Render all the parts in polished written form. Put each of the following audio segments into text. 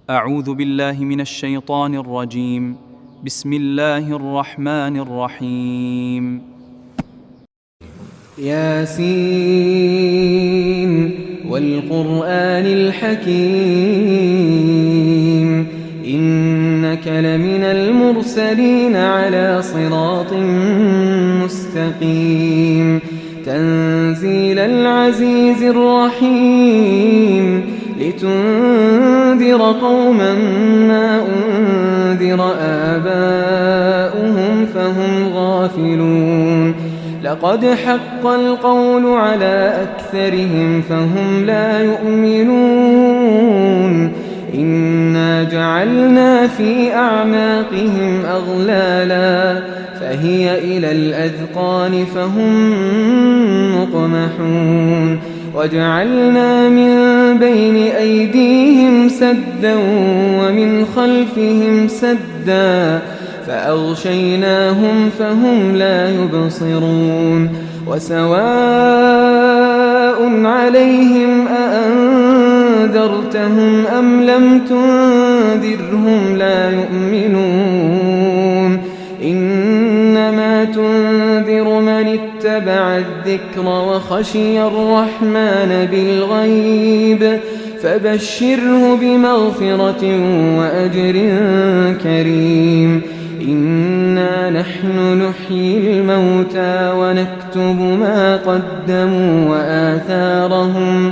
أعوذ بالله من الشيطان الرجيم. بسم الله الرحمن الرحيم. ياسين والقرآن الحكيم إنك لمن المرسلين على صراط مستقيم تنزيل العزيز الرحيم لتنذر قوما ما أنذر آباؤهم فهم غافلون لقد حق القول على أكثرهم فهم لا يؤمنون إنا جعلنا في أعناقهم أغلالا فهي إلى الأذقان فهم مقمحون وجعلنا من بين أيديهم سدا ومن خلفهم سدا فأغشيناهم فهم لا يبصرون وسواء عليهم أأنذرتهم أم لم تنذرهم لا يؤمنون إنما تنذر من اتبع الذكر وخشي الرحمن بالغيب فبشره بمغفرة وأجر كريم إنا نحن نحيي الموتى ونكتب ما قدموا وآثارهم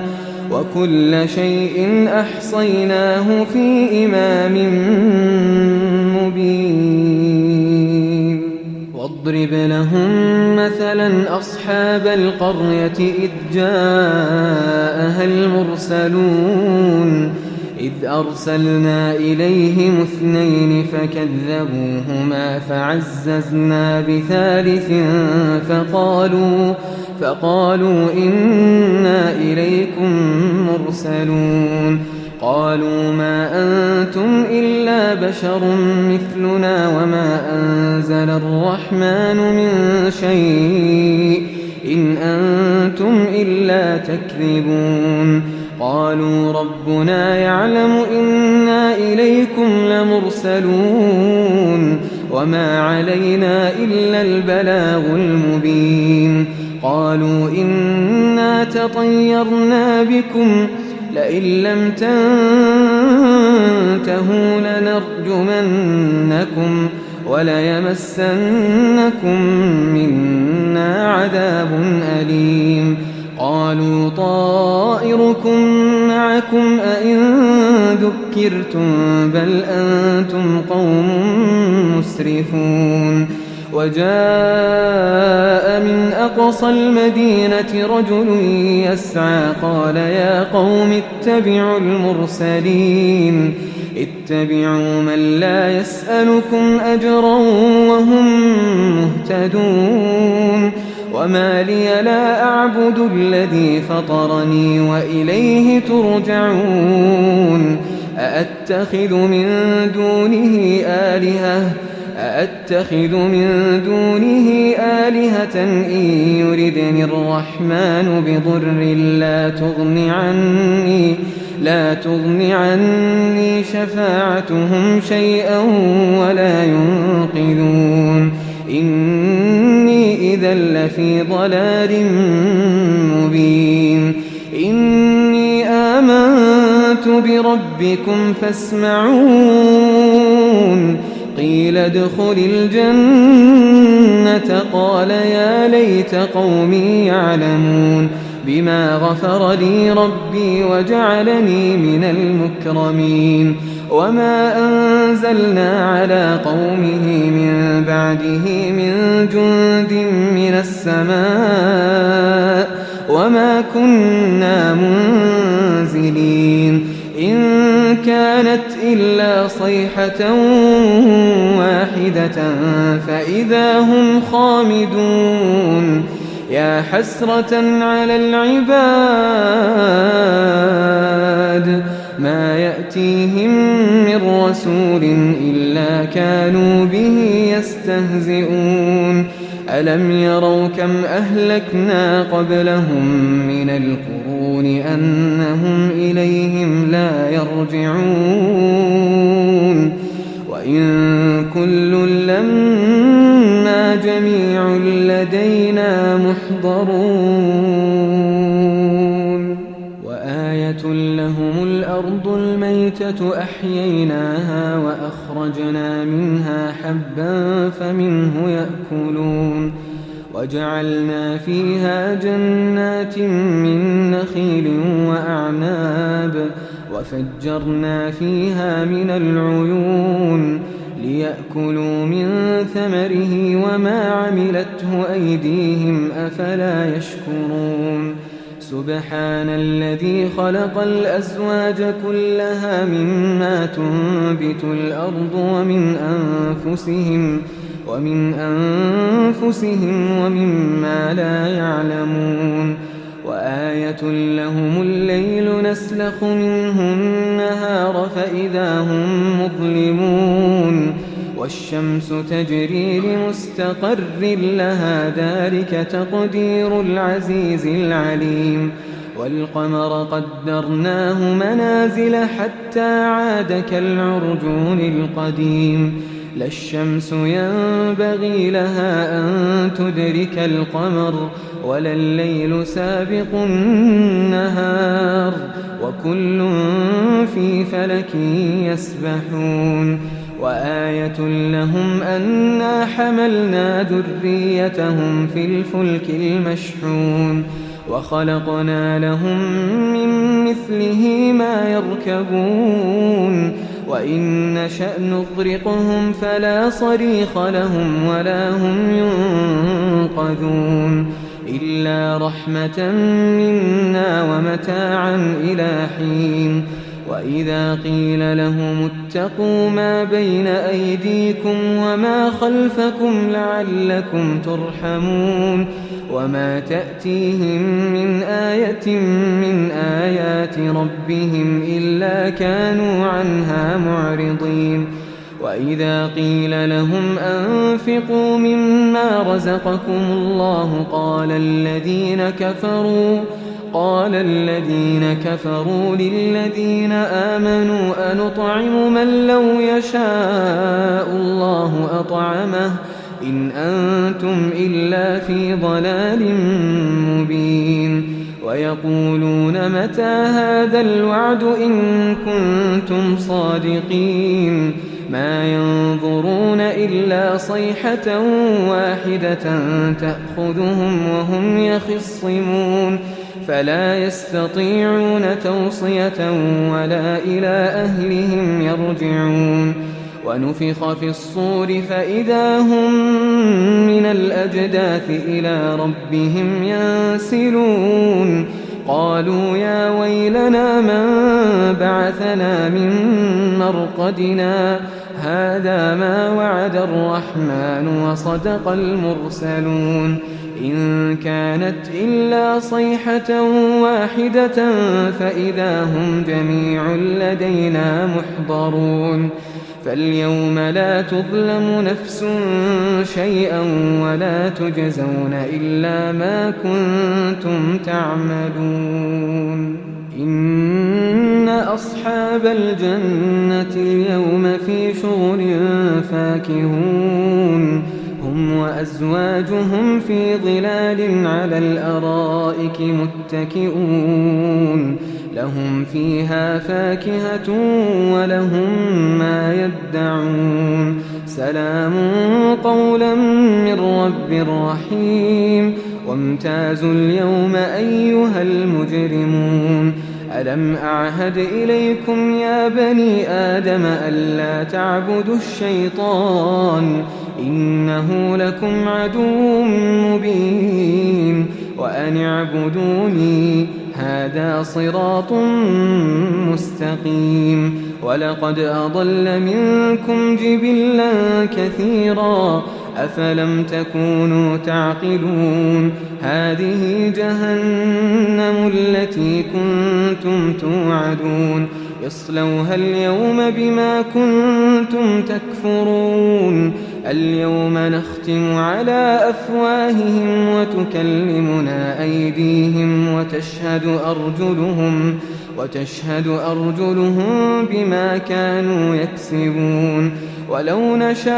وكل شيء أحصيناه في إمام مبين واضرب لهم مثلا أصحاب القرية إذ جاءها المرسلون إذ أرسلنا إليهم اثنين فكذبوهما فعززنا بثالث فقالوا إنا إليكم مرسلون قالوا ما أنتم إلا بشر مثلنا وما أنزل الرحمن من شيء إن أنتم إلا تكذبون قالوا ربنا يعلم إنا إليكم لمرسلون وما علينا إلا البلاغ المبين قالوا إنا تطيرنا بكم لئن لم تنتهوا لنرجمنكم وليمسنكم منا عذاب أليم قالوا طائركم معكم أئن ذكرتم بل أنتم قوم مسرفون وجاء من أقصى المدينة رجل يسعى قال يا قوم اتبعوا المرسلين اتبعوا من لا يسألكم أجرا وهم مهتدون وما لي لا أعبد الذي فطرني وإليه ترجعون أأتخذ من دونه آلهة إن يردني الرحمن بضر لا تغن عني شفاعتهم شيئا ولا ينقذون إني إذا لفي ضلال مبين إني آمنت بربكم فاسمعون قيل ادخل الجنة قال يا ليت قومي يعلمون بما غفر لي ربي وجعلني من المكرمين وما أنزلنا على قومه من بعده من جند من السماء وما كنا منزلين إن كانت إلا صيحة واحدة فإذا هم خامدون يا حسرة على العباد ما يأتيهم من رسول إلا كانوا به يستهزئون ألم يروا كم أهلكنا قبلهم من القرون أنهم إليهم لا يرجعون وإن كل لما جميع لدينا محضرون وآية لهم الأرض الميتة أحييناها وأخرجنا منها حبا فمنه يأكلون وجعلنا فيها جنات من نخيل وأعناب وفجرنا فيها من العيون ليأكلوا من ثمره وما عملته أيديهم أفلا يشكرون سبحان الذي خلق الأزواج كلها مما تنبت الأرض ومن أنفسهم ومما لا يعلمون وآية لهم الليل نسلخ منه النهار فإذا هم مظلمون والشمس تجري لمستقر لها ذلك تقدير العزيز العليم والقمر قدرناه منازل حتى عاد كالعرجون القديم لا الشمس ينبغي لها أن تدرك القمر ولا الليل سابق النهار وكل في فلك يسبحون وآية لهم أنا حملنا ذريتهم في الفلك المشحون وخلقنا لهم من مثله ما يركبون وإن نشأ نغرقهم فلا صريخ لهم ولا هم ينقذون إلا رحمة منا ومتاعا إلى حين وإذا قيل لهم اتقوا ما بين أيديكم وما خلفكم لعلكم ترحمون وما تأتيهم من آية من آيات ربهم إلا كانوا عنها معرضين وإذا قيل لهم أنفقوا مما رزقكم الله قال الذين كفروا للذين آمنوا أنطعم من لو يشاء الله أطعمه إن أنتم إلا في ضلال مبين ويقولون متى هذا الوعد إن كنتم صادقين ما ينظرون إلا صيحة واحدة تأخذهم وهم يخصمون فلا يستطيعون توصية ولا إلى أهلهم يرجعون ونفخ في الصور فإذا هم من الأجداث إلى ربهم ينسلون قالوا يا ويلنا من بعثنا من مرقدنا هذا ما وعد الرحمن وصدق المرسلون إن كانت إلا صيحة واحدة فإذا هم جميع لدينا محضرون فاليوم لا تظلم نفس شيئا ولا تجزون إلا ما كنتم تعملون إن أصحاب الجنة اليوم في شغل فاكهون هم وأزواجهم في ظلال على الأرائك متكئون لهم فيها فاكهة ولهم ما يدعون سلام قولا من رب رحيم وامتازوا اليوم أيها المجرمون ألم أعهد إليكم يا بني آدم ألا تعبدوا الشيطان إنه لكم عدو مبين وأن اعبدوني هذا صراط مستقيم ولقد أضل منكم جبلا كثيرا أفلم تكونوا تعقلون هذه جهنم التي كنتم توعدون اصلوها اليوم بما كنتم تكفرون اليوم نختم على أفواههم وتكلمنا أيديهم وتشهد أرجلهم بما كانوا يكسبون ولو نشاء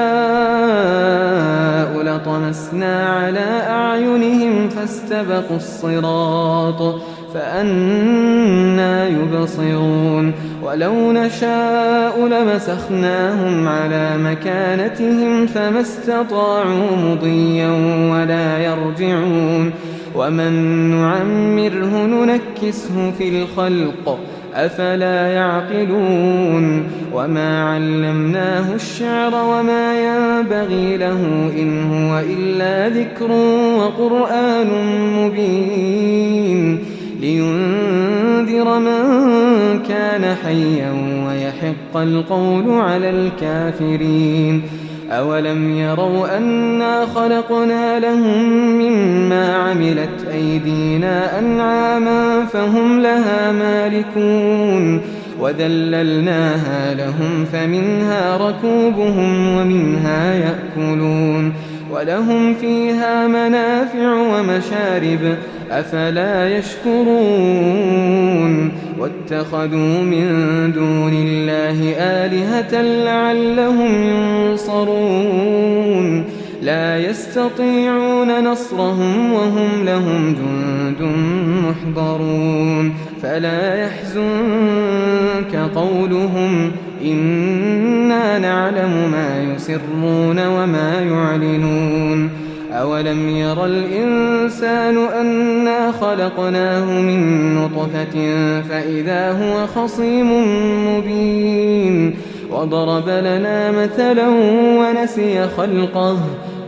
لطمسنا على أعينهم فاستبقوا الصراط فأنى يبصرون ولو نشاء لمسخناهم على مكانتهم فما استطاعوا مضيا ولا يرجعون ومن نعمره ننكسه في الخلق أفلا يعقلون وما علمناه الشعر وما ينبغي له إن هو إلا ذكر وقرآن مبين لينذر من كان حيا ويحق القول على الكافرين أولم يروا أنا خلقنا لهم مما عملت أيدينا أنعاما فهم لها مالكون وذللناها لهم فمنها ركوبهم ومنها يأكلون ولهم فيها منافع ومشارب أفلا يشكرون واتخذوا من دون الله آلهة لعلهم ينصرون لا يستطيعون نصرهم وهم لهم جند محضرون فلا يحزنك قولهم إنا نعلم ما يسرون وما يعلنون أولم ير الإنسان أنا خلقناه من نطفة فإذا هو خصيم مبين وضرب لنا مثلا ونسي خلقه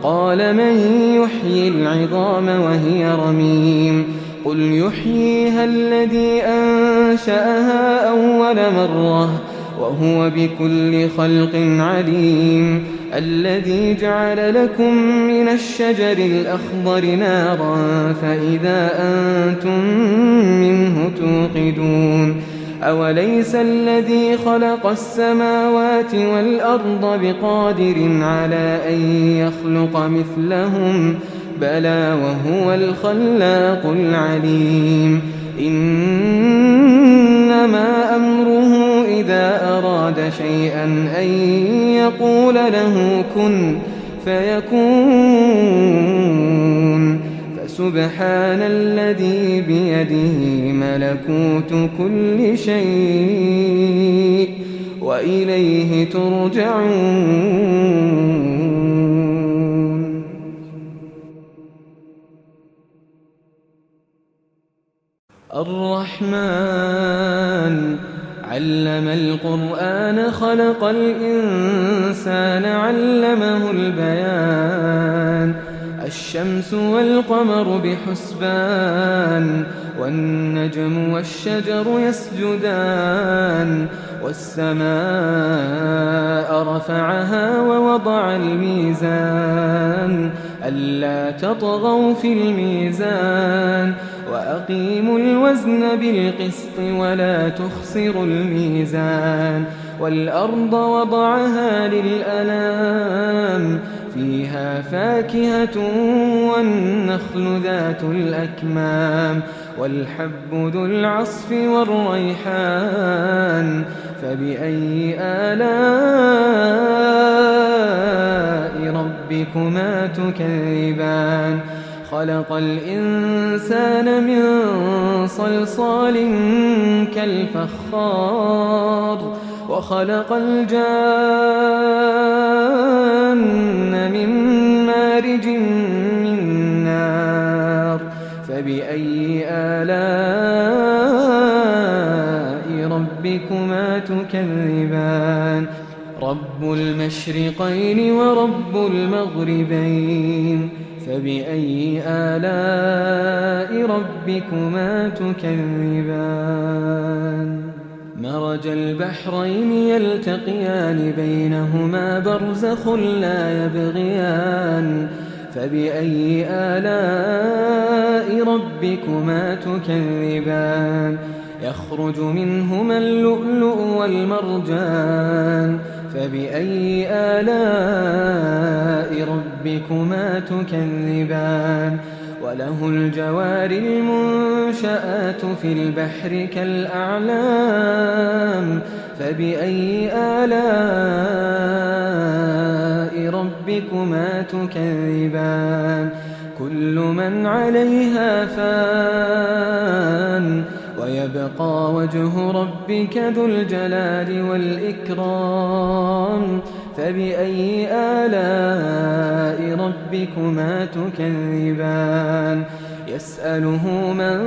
قال من يحيي العظام وهي رميم قل يحييها الذي أنشأها أول مرة وهو بكل خلق عليم الذي جعل لكم من الشجر الأخضر نارا فإذا أنتم منه توقدون أوليس الذي خلق السماوات والأرض بقادر على أن يخلق مثلهم بلى وهو الخلاق العليم إنما أمره إذا أراد شيئا أن يقول له كن فيكون فسبحان الذي بيده ملكوت كل شيء وإليه ترجعون الرحمن علم القرآن خلق الإنسان علمه البيان الشمس والقمر بحسبان والنجم والشجر يسجدان والسماء رفعها ووضع الميزان ألا تطغوا في الميزان وأقيموا الوزن بالقسط ولا تخسروا الميزان والأرض وضعها للأنام فيها فاكهة والنخل ذات الأكمام والحب ذو العصف والريحان فبأي آلاء ربكما تكذبان خلق الإنسان من صلصال كالفخار وخلق الجان من مارج من نار فبأي آلاء ربكما تكذبان رب المشرقين ورب المغربين فبأي آلاء ربكما تكذبان مرج البحرين يلتقيان بينهما برزخ لا يبغيان فبأي آلاء ربكما تكذبان يخرج منهما اللؤلؤ والمرجان فبأي آلاء ربكما تكذبان وله الجوار المنشآت في البحر كالأعلام فبأي آلاء ربكما تكذبان كل من عليها فان ويبقى وجه ربك ذو الجلال والإكرام فبأي آلاء ربكما تكذبان يسأله من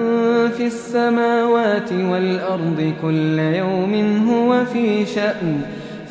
في السماوات والأرض كل يوم هو في شأن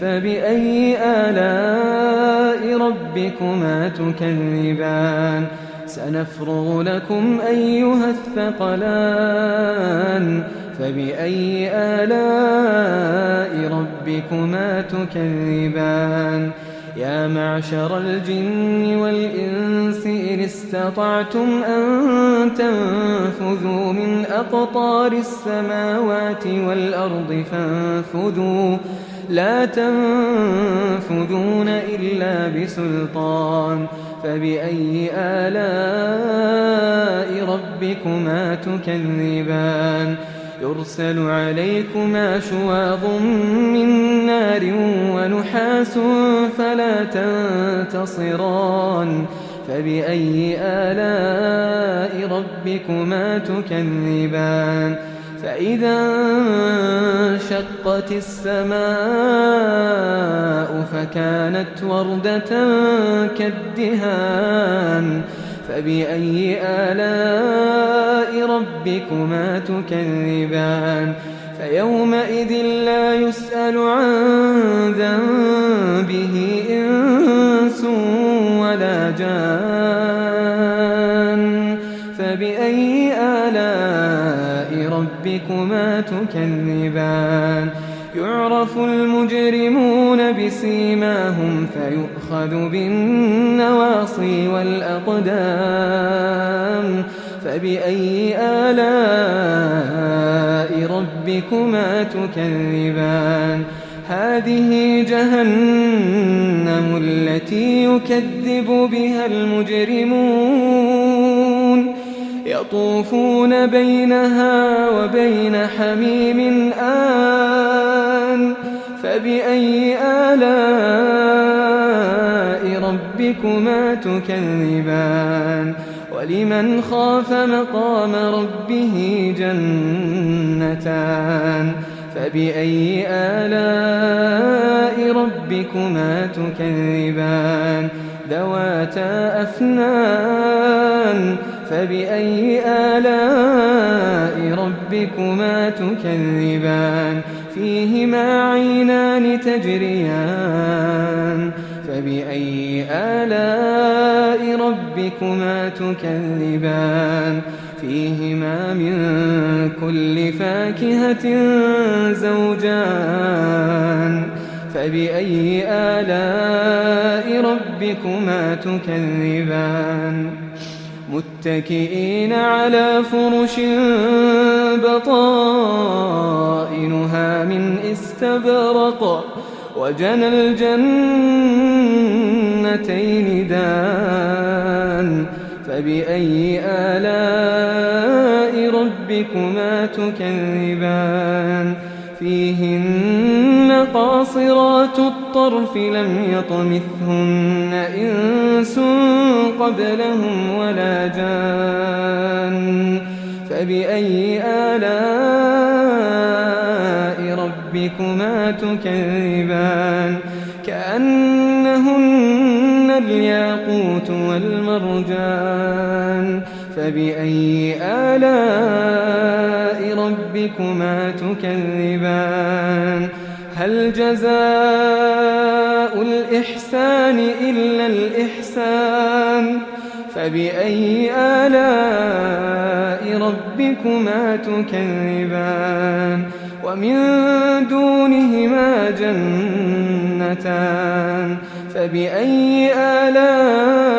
فبأي آلاء ربكما تكذبان سنفرغ لكم أيها الثقلان فبأي آلاء ربكما تكذبان يا معشر الجن والإنس إن استطعتم أن تنفذوا من أقطار السماوات والأرض فانفذوا لا تنفذون إلا بسلطان فبأي آلاء ربكما تكذبان يرسل عليكما شواظ من نار ونحاس فلا تنتصران فبأي آلاء ربكما تكذبان فإذا انشقت السماء فكانت وردة كالدهان فبأي آلاء ربكما تكذبان فيومئذ لا يسأل عن ذنبه إنس ولا جان فبأي آلاء ربكما تكذبان يعرف المجرمون بسيماهم فيؤخذ بالنواصي والأقدام فبأي آلاء ربكما تكذبان هذه جهنم التي يكذب بها المجرمون يطوفون بينها وبين حميم آن فبأي آلاء ربكما تكذبان ولمن خاف مقام ربه جنتان فبأي آلاء ربكما تكذبان ذواتا أفنان فبأي آلاء ربكما تكذبان فيهما عينان تجريان فبأي آلاء ربكما تكذبان فيهما من كل فاكهة زوجان فبأي آلاء ربكما تكذبان متكئين على فرش بطائنها من استبرق وجنى الجنتين دان فبأي آلاء ربكما تكذبان فيهن قاصرات الطرف لم يطمثهن إنس قبلهم ولا جان فبأي آلاء ربكما تكذبان كأنهن الياقوت والمرجان فبأي آلاء ربكما تكذبان هل جزاء الإحسان إلا الإحسان فبأي آلاء ربكما تكذبان ومن دونهما جنتان فبأي آلاء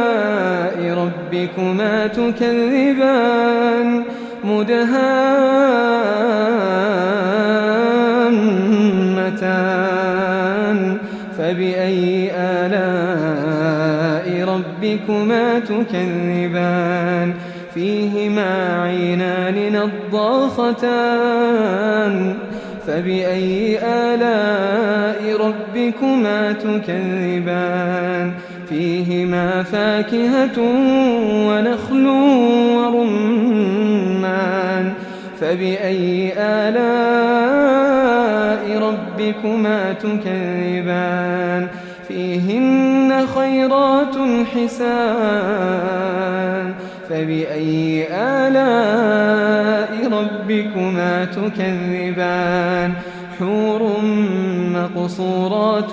ربكما تكذبان مدهامتان فبأي آلاء ربكما تكذبان فيهما عينان نضاختان فبأي آلاء ربكما تكذبان فيهما فاكهة ونخل ورمان فبأي آلاء ربكما تكذبان فيهن خيرات حسان فبأي آلاء ربكما تكذبان حور مقصورات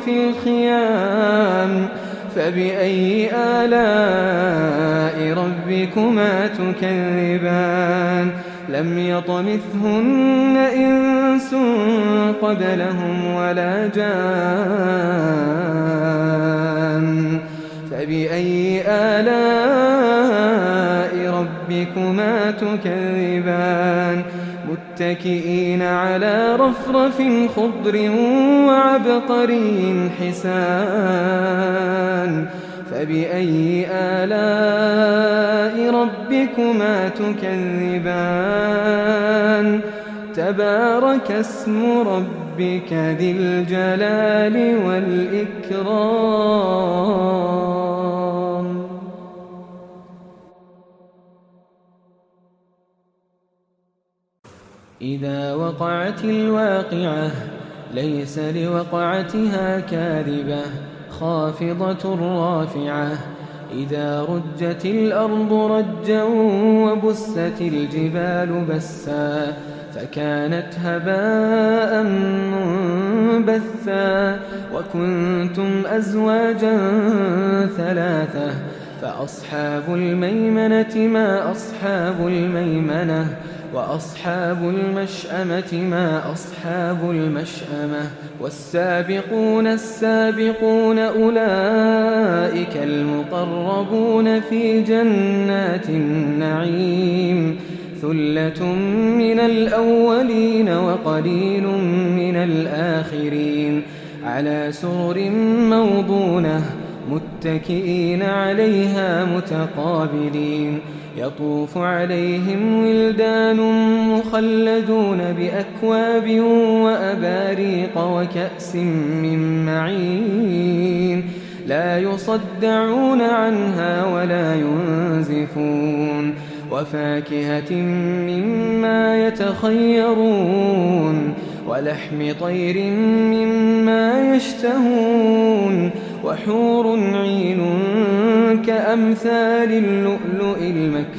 في الخيام فبأي آلاء ربكما تكذبان لم يطمثهن إنس قبلهم ولا جان فبأي آلاء ربكما تكذبان متكئين على رفرف خضر وعبقري حسان فبأي آلاء ربكما تكذبان تبارك اسم ربك ذي الجلال والإكرام. إذا وقعت الواقعة ليس لوقعتها كاذبة خافضة رافعة إذا رجت الأرض رجا وبست الجبال بسا فكانت هباء منبثا وكنتم أزواجا ثلاثة فأصحاب الميمنة ما أصحاب الميمنة وأصحاب المشأمة ما أصحاب المشأمة والسابقون السابقون أولئك المقربون في جنات النعيم ثلة من الأولين وقليل من الآخرين على سرر موضونة متكئين عليها متقابلين يطوف عليهم ولدان مخلدون بأكواب وأباريق وكأس من معين لا يصدعون عنها ولا ينزفون وفاكهة مما يتخيرون ولحم طير مما يشتهون وحور عين كأمثال اللؤلؤ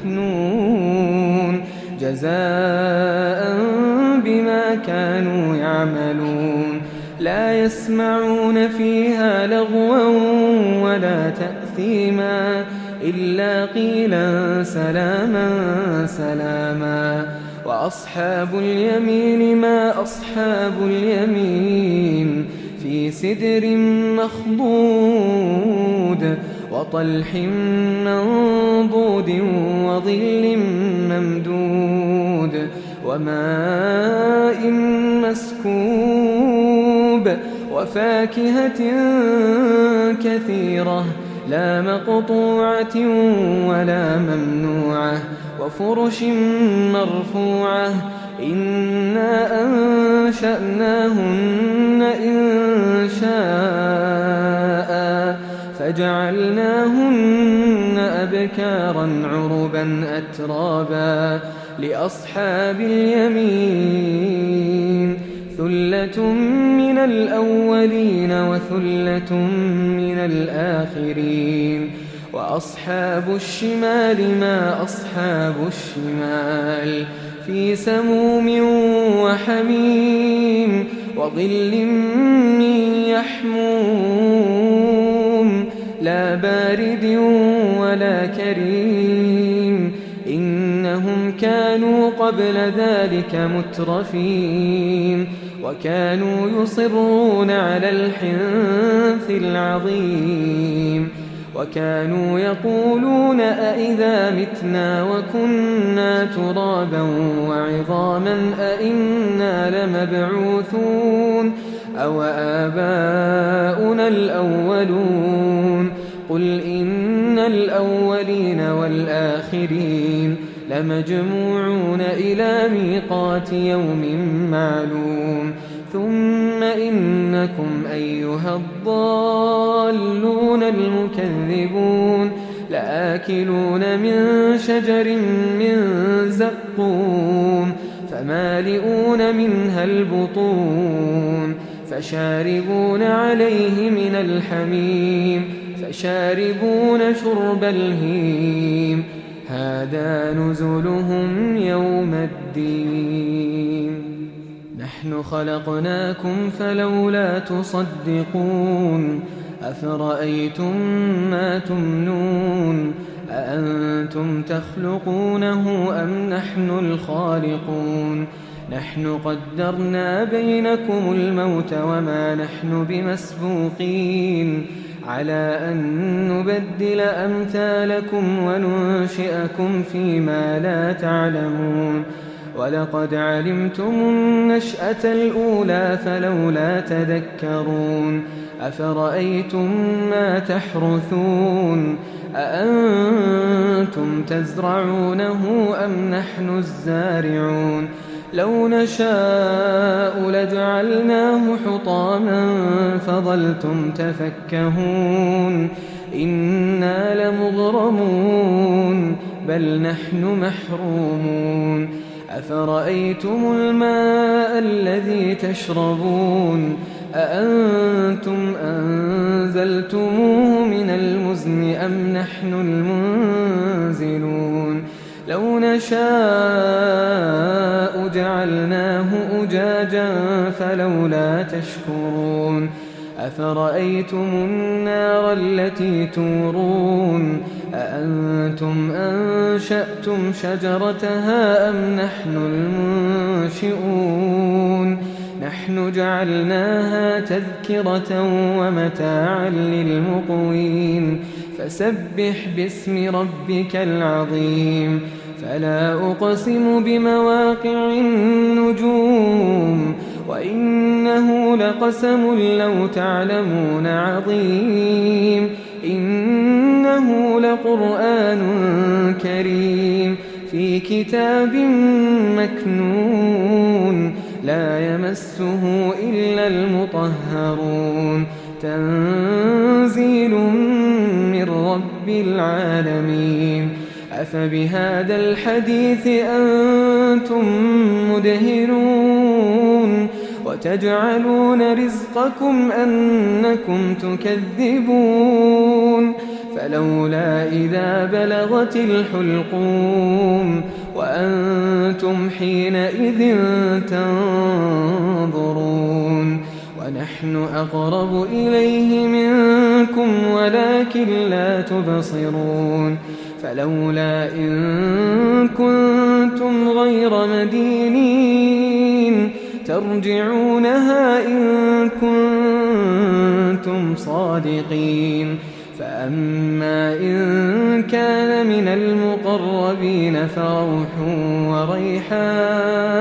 المكنون جزاء بما كانوا يعملون لا يسمعون فيها لغوا ولا تأثيما إلا قيلا سلاما سلاما وأصحاب اليمين ما أصحاب اليمين في سدر مخضود وطلح منضود وظل ممدود وماء مسكوب وفاكهة كثيرة لا مقطوعة ولا ممنوعة وفرش مرفوعة إنا أنشأناهن إنشاء فجعلناهن أبكارا عربا أترابا لأصحاب اليمين ثلة من الأولين وثلة من الآخرين وأصحاب الشمال ما أصحاب الشمال في سموم وحميم وظل من يحموم لا بارد ولا كريم إنهم كانوا قبل ذلك مترفين وكانوا يصرون على الحنث العظيم وكانوا يقولون أئذا متنا وكنا ترابا وعظاما أئنا لمبعوثون أو آباؤنا الأولون قل إن الأولين والآخرين لمجموعون إلى ميقات يوم معلوم ثم إنكم أيها الضالون المكذبون لآكلون من شجر من زقوم فمالئون منها البطون فشاربون عليه من الحميم فشاربون شرب الهيم هذا نزلهم يوم الدين نحن خلقناكم فلولا تصدقون أفرأيتم ما تمنون أأنتم تخلقونه أم نحن الخالقون نحن قدرنا بينكم الموت وما نحن بمسبوقين على أن نبدل أمثالكم وننشئكم فيما لا تعلمون ولقد علمتم النشأة الأولى فلولا تذكرون أفرأيتم ما تحرثون أأنتم تزرعونه أم نحن الزارعون لو نشاء لجعلناه حطاما فظلتم تفكهون إنا لمغرمون بل نحن محرومون أفرأيتم الماء الذي تشربون أأنتم أنزلتموه من المزن أم نحن المنزلون لو نشاء جعلناه أجاجا فلولا تشكرون أفرأيتم النار التي تورون أأنتم أنشأتم شجرتها أم نحن المنشئون نحن جعلناها تذكرة ومتاعا للمقوين فسبح باسم ربك العظيم فلا أقسم بمواقع النجوم وإنه لقسم لو تعلمون عظيم إنه لقرآن كريم في كتاب مكنون لا يمسه إلا المطهرون تنزيل من رب العالمين أفبهذا الحديث أنتم مدهنون وتجعلون رزقكم أنكم تكذبون فلولا إذا بلغت الحلقوم وأنتم حينئذ تنظرون ونحن أقرب إليه منكم ولكن لا تبصرون فلولا إن كنتم غير مدينين ترجعونها إن كنتم صادقين فأما إن كان من المقربين فروح وريحان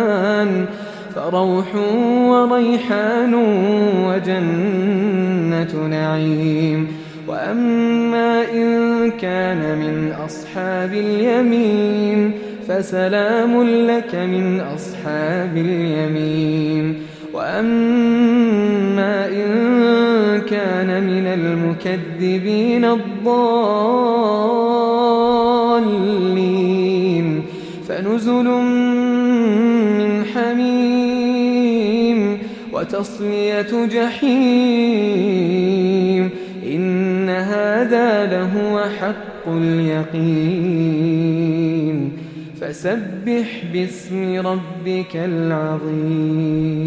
وجنة نعيم وأما إن كان من أصحاب اليمين فسلام لك من أصحاب اليمين وأما إن كان من المكذبين الضالين فنزل من حميم وتصلية جحيم إن هذا لهو حق اليقين فسبح باسم ربك العظيم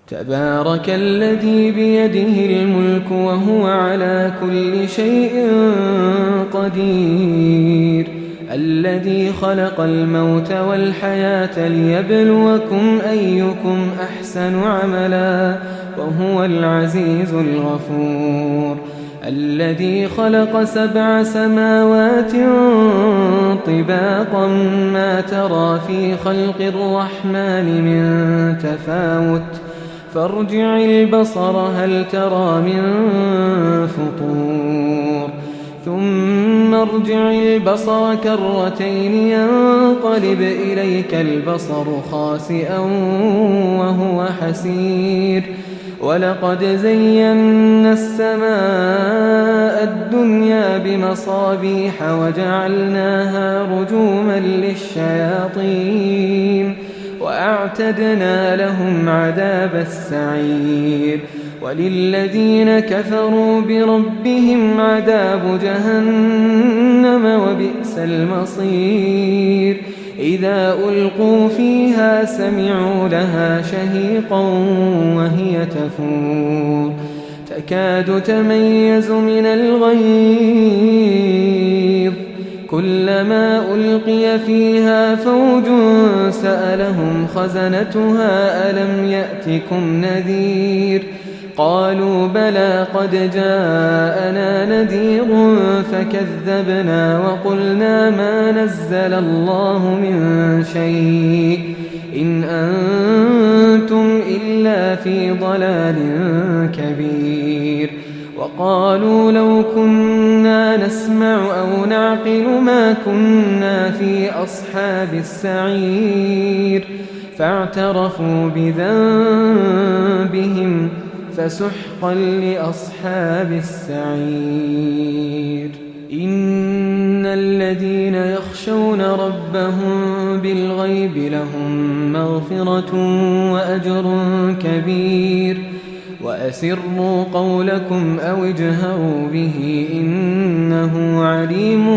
تبارك الذي بيده الملك وهو على كل شيء قدير الذي خلق الموت والحياة ليبلوكم أيكم أحسن عملا وهو العزيز الغفور الذي خلق 7 سماوات طباقا ما ترى في خلق الرحمن من تفاوت فارجع البصر هل ترى من فطور ثم ارجع البصر كرتين ينقلب إليك البصر خاسئا وهو حسير ولقد زينا السماء الدنيا بمصابيح وجعلناها رجوما للشياطين وأعتدنا لهم عذاب السعير وللذين كفروا بربهم عذاب جهنم وبئس المصير إذا ألقوا فيها سمعوا لها شهيقا وهي تفور تكاد تميز من الغيظ كلما ألقي فيها فوج سألهم خزنتها ألم يأتكم نذير قالوا بلى قد جاءنا نذير فكذبنا وقلنا ما نزل الله من شيء إن أنتم إلا في ضلال كبير وقالوا لو كنا نسمع أو نعقل ما كنا في أصحاب السعير فاعترفوا بذنبهم فسحقا لأصحاب السعير إن الذين يخشون ربهم بالغيب لهم مغفرة وأجر كبير وأسروا قولكم أو اجهروا به إنه عليم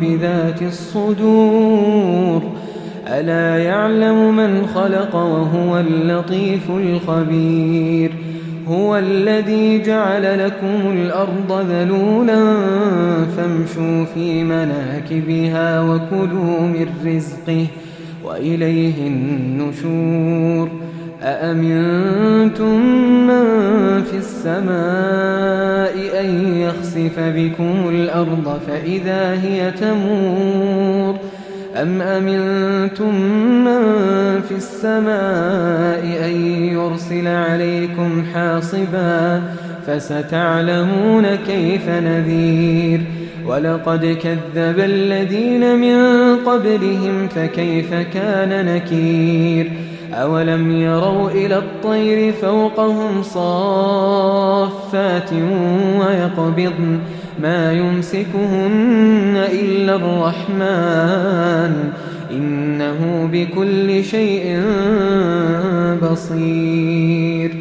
بذات الصدور ألا يعلم من خلق وهو اللطيف الخبير هو الذي جعل لكم الأرض ذلولا فامشوا في مناكبها وكلوا من رزقه وإليه النشور أأمنتم من في السماء أن يخسف بكم الأرض فإذا هي تمور أم أمنتم من في السماء أن يرسل عليكم حاصبا فستعلمون كيف نذير ولقد كذب الذين من قبلهم فكيف كان نكير أولم يروا إلى الطير فوقهم صافات ويقبضن ما يمسكهن إلا الرحمن إنه بكل شيء بصير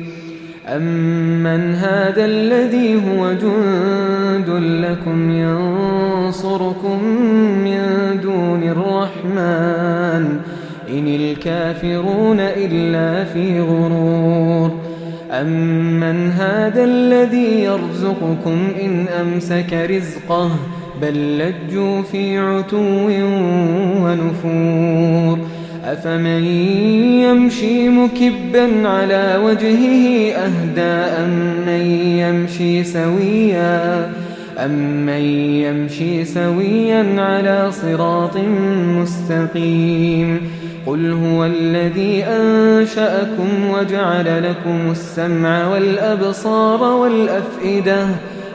أمن هذا الذي هو جند لكم ينصركم من دون الرحمن إن الكافرون إلا في غرور أمن هذا الذي يرزقكم إن أمسك رزقه بل لجوا في عتو ونفور أفمن يمشي مكبا على وجهه أهدى أمن يمشي سويا على صراط مستقيم قل هو الذي أنشأكم وجعل لكم السمع والأبصار والأفئدة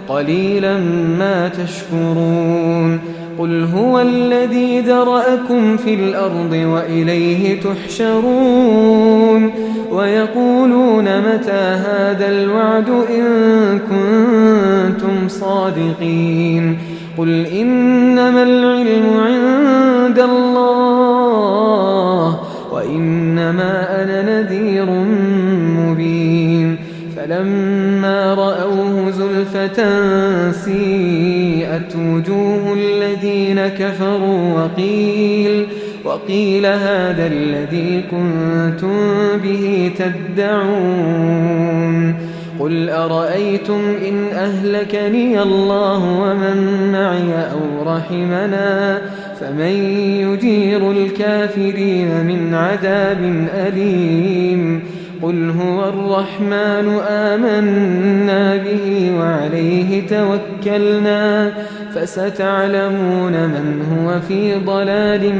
قليلا ما تشكرون قل هو الذي ذرأكم في الأرض وإليه تحشرون ويقولون متى هذا الوعد إن كنتم صادقين قل إنما العلم عند الله وإنما أنا نذير مبين فلما رأوه زلفة سيئت وجوه الذين كفروا وقيل هذا الذي كنتم به تدعون قل أرأيتم إن أهلكني الله ومن معي أو رحمنا فمن يجير الكافرين من عذاب أليم قل هو الرحمن آمنا به وعليه توكلنا فستعلمون من هو في ضلال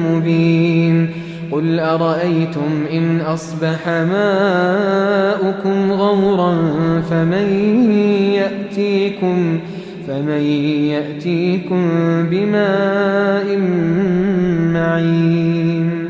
مبين قل أرأيتم إن أصبح ماؤكم غورا فمن يأتيكم بماء معين